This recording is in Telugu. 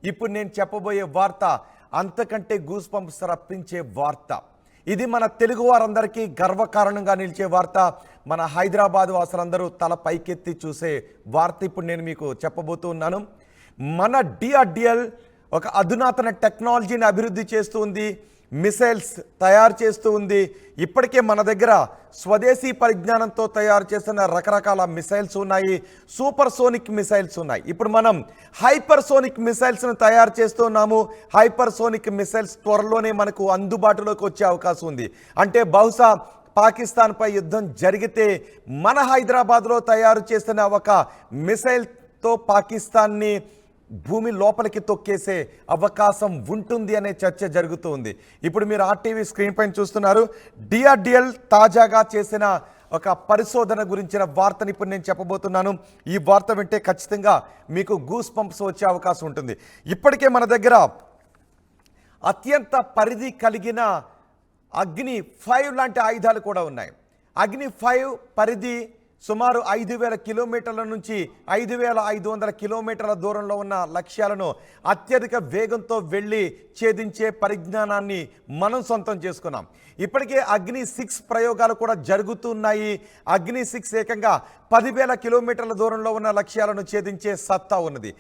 ఇప్పుడు నేను చెప్పబోయే వార్త అంతకంటే గూస్ బంప్స్ రప్పించే వార్త. ఇది మన తెలుగు వారందరికీ గర్వకారణంగా నిలిచే వార్త. మన హైదరాబాద్ వాసులందరూ తల పైకెత్తి చూసే వార్త ఇప్పుడు నేను మీకు చెప్పబోతున్నాను. మన డిఆర్డిఎల్ ఒక అధునాతన టెక్నాలజీని అభివృద్ధి చేస్తూ ఉంది, మిసైల్స్ తయారు చేస్తూ ఉంది. ఇప్పటికే మన దగ్గర స్వదేశీ పరిజ్ఞానంతో తయారు చేస్తున్న రకరకాల మిసైల్స్ ఉన్నాయి, సూపర్ సోనిక్ మిసైల్స్ ఉన్నాయి. ఇప్పుడు మనం హైపర్ సోనిక్ మిసైల్స్ను తయారు చేస్తున్నాము. హైపర్ సోనిక్ మిసైల్స్ త్వరలోనే మనకు అందుబాటులోకి వచ్చే అవకాశం ఉంది. అంటే బహుశా పాకిస్తాన్పై యుద్ధం జరిగితే మన హైదరాబాద్లో తయారు చేస్తున్న ఒక మిసైల్తో పాకిస్తాన్ని భూమి లోపలికి తొక్కేసే అవకాశం ఉంటుంది అనే చర్చ జరుగుతుంది. ఇప్పుడు మీరు ఆర్టీవీ స్క్రీన్ పైన చూస్తున్నారు. డిఆర్డిఎల్ తాజాగా చేసిన ఒక పరిశోధన గురించిన వార్తని ఇప్పుడు నేను చెప్పబోతున్నాను. ఈ వార్త వింటే ఖచ్చితంగా మీకు గూస్ బంప్స్ వచ్చే అవకాశం ఉంటుంది. ఇప్పటికే మన దగ్గర అత్యంత పరిధి కలిగిన అగ్ని 5 లాంటి ఆయుధాలు కూడా ఉన్నాయి. అగ్ని 5 పరిధి సుమారు 5,000 కిలోమీటర్ల నుంచి 5,500 కిలోమీటర్ల దూరంలో ఉన్న లక్ష్యాలను అత్యధిక వేగంతో వెళ్ళి ఛేదించే పరిజ్ఞానాన్ని మనం సొంతం చేసుకున్నాం. ఇప్పటికే అగ్ని 6 ప్రయోగాలు కూడా జరుగుతున్నాయి. అగ్ని 6 ఏకంగా 10,000 కిలోమీటర్ల దూరంలో ఉన్న లక్ష్యాలను ఛేదించే సత్తా ఉన్నది.